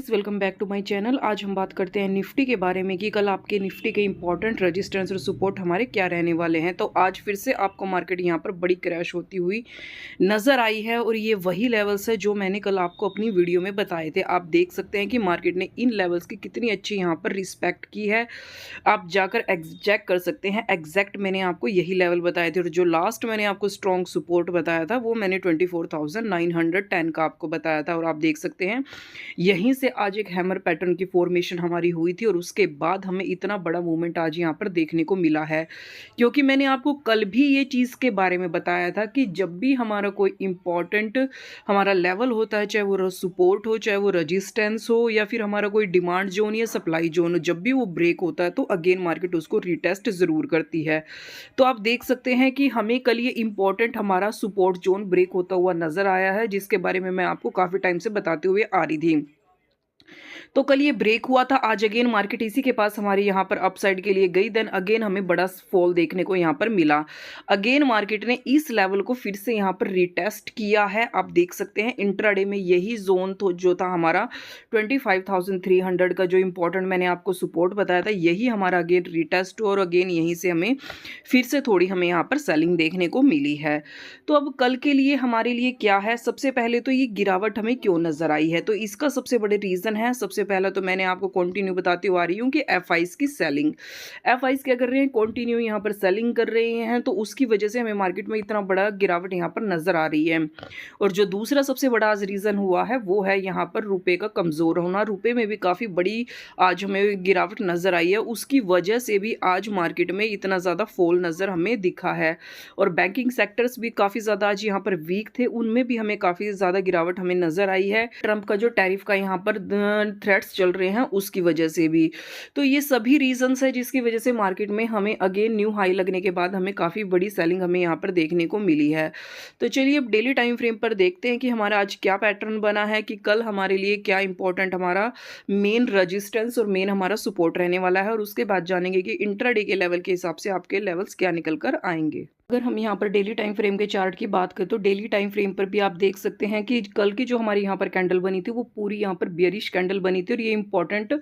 Guys, welcome back to my channel. आज हम बात करते हैं निफ्टी के बारे में कि कल आपके निफ्टी के इंपॉर्टेंट रेजिस्टेंस और सपोर्ट हमारे क्या रहने वाले हैं। तो आज फिर से आपको मार्केट यहां पर बड़ी क्रैश होती हुई नज़र आई है और ये वही लेवल्स है जो मैंने कल आपको अपनी वीडियो में बताए थे। आप देख सकते हैं कि मार्केट ने इन लेवल्स की कितनी अच्छी यहाँ पर रिस्पेक्ट की है। आप जाकर चेक कर सकते हैं, एग्जैक्ट मैंने आपको यही लेवल बताए थे और जो लास्ट मैंने आपको स्ट्रॉन्ग सपोर्ट बताया था वो मैंने 24,910 का आपको बताया था। और आप देख सकते हैं यहीं से आज एक हैमर पैटर्न की फॉर्मेशन हमारी हुई थी और उसके बाद हमें इतना बड़ा मूवमेंट आज यहाँ पर देखने को मिला है, क्योंकि मैंने आपको कल भी ये चीज़ के बारे में बताया था कि जब भी हमारा कोई इंपॉर्टेंट हमारा लेवल होता है, चाहे वो सपोर्ट हो, चाहे वो रेजिस्टेंस हो, या फिर हमारा कोई डिमांड जोन या सप्लाई जोन हो, जब भी वो ब्रेक होता है तो अगेन मार्केट उसको रिटेस्ट ज़रूर करती है। तो आप देख सकते हैं कि हमें कल ये इंपॉर्टेंट हमारा सपोर्ट जोन ब्रेक होता हुआ नज़र आया है, जिसके बारे में मैं आपको काफ़ी टाइम से बताते हुए आ रही थी। तो कल ये ब्रेक हुआ था, आज अगेन मार्केट इसी के पास हमारे यहाँ पर अपसाइड के लिए गई, देन अगेन हमें बड़ा फॉल देखने को यहाँ पर मिला। अगेन मार्केट ने इस लेवल को फिर से यहाँ पर रिटेस्ट किया है। आप देख सकते हैं इंट्राडे में यही जोन तो जो था हमारा 25,300 का, जो इंपॉर्टेंट मैंने आपको सपोर्ट बताया था, यही हमारा अगेन रिटेस्ट और अगेन यहीं से हमें फिर से थोड़ी हमें यहाँ पर सेलिंग देखने को मिली है। तो अब कल के लिए हमारे लिए क्या है, सबसे पहले तो ये गिरावट हमें क्यों नजर आई है, तो इसका सबसे बड़े रीजन है, सबसे पहला तो मैंने आपको कंटिन्यू बताती हुआ आ रही हूँ कि एफआईज की सेलिंग। एफआईज क्या कर रहे हैं, कंटिन्यू यहाँ पर सेलिंग कर रहे हैं, तो उसकी वजह से हमें मार्केट में इतना बड़ा गिरावट यहाँ पर नजर आ रही है। और जो दूसरा सबसे बड़ा आज रीजन हुआ है वो है यहाँ पर रुपए का कमजोर होना। रुपए में भी काफी बड़ी आज हमें गिरावट नजर आई है, उसकी वजह से भी आज मार्केट में इतना ज्यादा फॉल नजर हमें दिखा है। और बैंकिंग सेक्टर्स भी काफी ज्यादा आज यहाँ पर वीक थे, उनमें भी हमें काफी ज्यादा गिरावट हमें नजर आई है। ट्रंप का जो टैरिफ का यहाँ पर थ्रेट्स चल रहे हैं उसकी वजह से भी। तो ये सभी रीजंस है जिसकी वजह से मार्केट में हमें अगेन न्यू हाई लगने के बाद हमें काफ़ी बड़ी सेलिंग हमें यहाँ पर देखने को मिली है। तो चलिए अब डेली टाइम फ्रेम पर देखते हैं कि हमारा आज क्या पैटर्न बना है, कि कल हमारे लिए क्या इंपॉर्टेंट हमारा मेन रेजिस्टेंस और मेन हमारा सपोर्ट रहने वाला है, और उसके बाद जानेंगे कि इंट्राडे के लेवल के हिसाब से आपके लेवल्स क्या निकल कर आएंगे। अगर हम यहाँ पर डेली टाइम फ्रेम के चार्ट की बात करें तो डेली टाइम फ्रेम पर भी आप देख सकते हैं कि कल की जो हमारी यहाँ पर कैंडल बनी थी वो पूरी यहाँ पर बेयरिश कैंडल बनी थी और ये इंपॉर्टेंट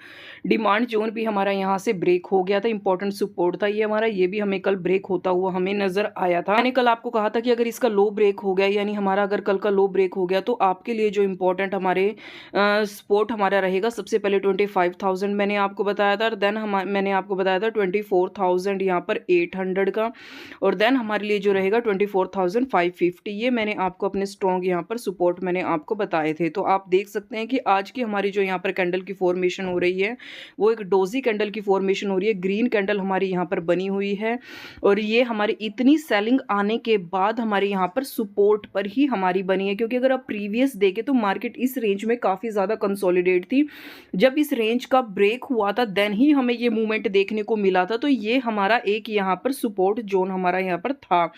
डिमांड जोन भी हमारा यहाँ से ब्रेक हो गया था, इंपॉर्टेंट सपोर्ट था ये हमारा, ये भी हमें कल ब्रेक होता हुआ हमें नजर आया था। मैंने कल आपको कहा था कि अगर इसका लो ब्रेक हो गया, यानी हमारा अगर कल का लो ब्रेक हो गया, तो आपके लिए जो इंपॉर्टेंट हमारे सपोर्ट हमारा रहेगा, सबसे पहले 25,000 मैंने आपको बताया था, और देन मैंने आपको बताया था 24,000 यहाँ पर 800 का, और देन हमारे लिए जो रहेगा 24,550। ये मैंने आपको अपने स्ट्रॉन्ग यहाँ पर सपोर्ट मैंने आपको बताए थे। तो आप देख सकते हैं कि आज की हमारी जो यहाँ पर कैंडल की फॉर्मेशन हो रही है वो एक डोजी कैंडल की फॉर्मेशन हो रही है, ग्रीन कैंडल हमारी यहाँ पर बनी हुई है, और ये हमारी इतनी सेलिंग आने के बाद हमारे यहाँ पर सपोर्ट पर ही हमारी बनी है। क्योंकि अगर आप प्रीवियस देखें तो मार्केट इस रेंज में काफ़ी ज़्यादा कंसोलिडेट थी, जब इस रेंज का ब्रेक हुआ था देन ही हमें ये मूवमेंट देखने को मिला था। तो ये हमारा एक यहाँ पर सपोर्ट जोन हमारा यहाँ पर था।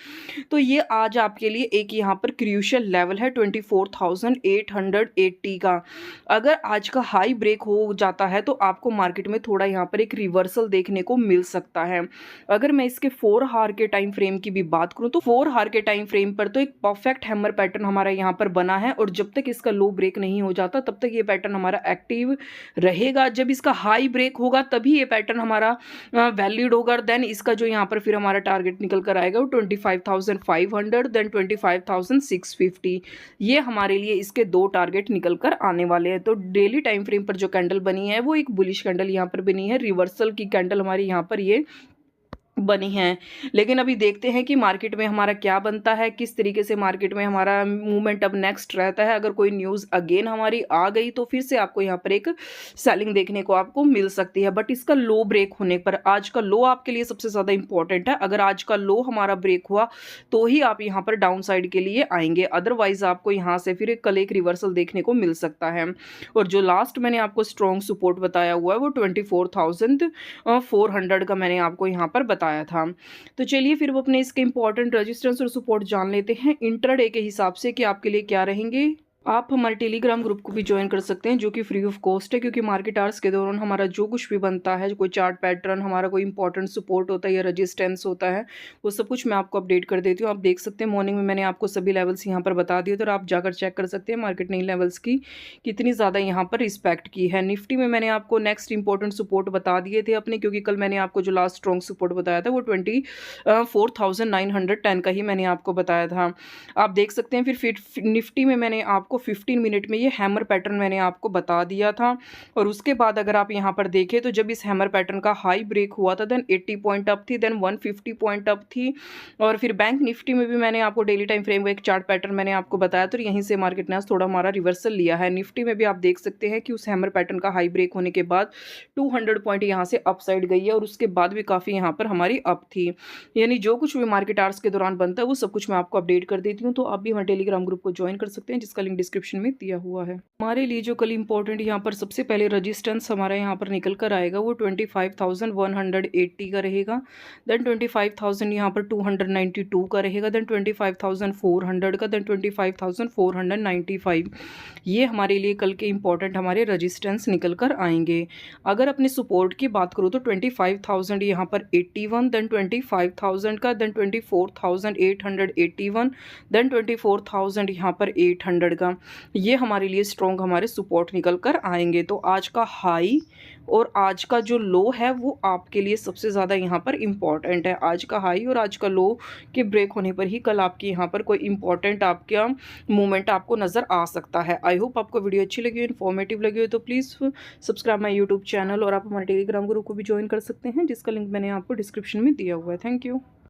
तो ये आज आपके लिए एक यहाँ पर क्रूशियल लेवल है 24,880 का। अगर आज का हाई ब्रेक हो जाता है तो आपको मार्केट में थोड़ा यहाँ पर एक रिवर्सल देखने को मिल सकता है। अगर मैं इसके 4 हार के टाइम फ्रेम की भी बात करूं तो 4 हार के टाइम फ्रेम पर तो एक परफेक्ट हैमर पैटर्न हमारा यहाँ पर बना है, और जब तक इसका लो ब्रेक नहीं हो जाता तब तक ये पैटर्न हमारा एक्टिव रहेगा। जब इसका हाई ब्रेक होगा तभी ये पैटर्न हमारा वैलिड होगा, देन इसका जो यहाँ पर फिर हमारा टारगेट निकल कर आएगा वो 25,500 देन 25,650। ये हमारे लिए इसके 2 टारगेट निकल कर आने वाले हैं। तो डेली टाइम फ्रेम पर जो कैंडल बनी है वो एक बुलिश कैंडल यहाँ पर बनी है, रिवर्सल की कैंडल हमारी यहाँ पर ये बनी है। लेकिन अभी देखते हैं कि मार्केट में हमारा क्या बनता है, किस तरीके से मार्केट में हमारा मूवमेंट अब नेक्स्ट रहता है। अगर कोई न्यूज़ अगेन हमारी आ गई तो फिर से आपको यहाँ पर एक सेलिंग देखने को आपको मिल सकती है, बट इसका लो ब्रेक होने पर, आज का लो आपके लिए सबसे ज़्यादा इंपॉर्टेंट है। अगर आज का लो हमारा ब्रेक हुआ तो ही आप यहाँ पर डाउन साइड के लिए आएंगे, अदरवाइज आपको यहाँ से फिर कल एक रिवर्सल देखने को मिल सकता है। और जो लास्ट मैंने आपको स्ट्रॉन्ग सपोर्ट बताया हुआ है वो 24,400 का मैंने आपको यहाँ पर बताया था। तो चलिए फिर वो अपने इसके इंपॉर्टेंट रेजिस्टेंस और सपोर्ट जान लेते हैं इंट्राडे के हिसाब से कि आपके लिए क्या रहेंगे। आप हमारे टेलीग्राम ग्रुप को भी ज्वाइन कर सकते हैं जो कि फ्री ऑफ कॉस्ट है, क्योंकि मार्केट आवर्स के दौरान हमारा जो कुछ भी बनता है, कोई चार्ट पैटर्न, हमारा कोई इंपॉर्टेंट सपोर्ट होता है या रेजिस्टेंस होता है, वो सब कुछ मैं आपको अपडेट कर देती हूँ। आप देख सकते हैं मॉर्निंग में मैंने आपको सभी लेवल्स यहाँ पर बता दिए, तो आप जाकर चेक कर सकते हैं मार्केट ने इन लेवल्स की कितनी ज़्यादा यहाँ पर रिस्पेक्ट की है। निफ्टी में मैंने आपको नेक्स्ट इंपॉर्टेंट सपोर्ट बता दिए थे अपने, क्योंकि कल मैंने आपको जो लास्ट स्ट्रॉन्ग सपोर्ट बताया था वो 24,910 का ही मैंने आपको बताया था। आप देख सकते हैं फिर निफ्टी में मैंने आपको 15 मिनट में ये हैमर पैटर्न मैंने आपको बता दिया था। और उसके बाद अगर आप यहाँ पर देखें तो जब इस हैमर पैटर्न का हाई ब्रेक हुआ था देन 80 पॉइंट अप थी, देन 150 पॉइंट अप थी। और फिर बैंक निफ्टी में भी मैंने आपको डेली टाइम फ्रेम एक चार्ट पैटर्न मैंने आपको बताया, तो यहीं से मार्केट ने आज थोड़ा हमारा रिवर्सल लिया है। निफ्टी में भी आप देख सकते हैं कि उस हैमर पैटर्न का हाई ब्रेक होने के बाद 200 पॉइंट यहाँ से अप साइड गई है और उसके बाद भी काफ़ी यहाँ पर हमारी अप थी। यानी जो कुछ भी मार्केट आवर्स के दौरान बनता है वो सब कुछ मैं आपको अपडेट कर देती हूँ। तो आप भी हमारे टेलीग्राम ग्रुप को ज्वाइन कर सकते हैं जिसका लिंक डिस्क्रिप्शन में दिया हुआ है। हमारे लिए जो कल इंपॉर्टेंट यहाँ पर सबसे पहले रजिस्टेंस हमारा यहाँ पर निकल कर आएगा वो 25,180 का रहेगा, देन 25,000 यहाँ पर 292 का रहेगा, देन 25,400 का, देन 25,495। ये हमारे लिए कल के इंपॉर्टेंट हमारे रजिस्टेंस निकल कर आएंगे। अगर अपने सपोर्ट की बात करूँ तो 25,000 यहाँ पर 81, देन 25,000 का, देन 24,881, देन 24,000 यहाँ पर 800 का, ये हमारे लिए स्ट्रॉन्ग हमारे सपोर्ट निकल कर आएंगे। तो आज का हाई और आज का जो लो है वो आपके लिए सबसे ज़्यादा यहाँ पर इम्पॉर्टेंट है। आज का हाई और आज का लो के ब्रेक होने पर ही कल आपकी यहाँ पर कोई इंपॉर्टेंट आपका मूवमेंट आपको नज़र आ सकता है। आई होप आपको वीडियो अच्छी लगी हो, इन्फॉर्मेटिव लगी हो, तो please subscribe my YouTube channel और आप हमारे टेलीग्राम ग्रुप को भी ज्वाइन कर सकते हैं जिसका लिंक मैंने आपको डिस्क्रिप्शन में दिया हुआ है। Thank you.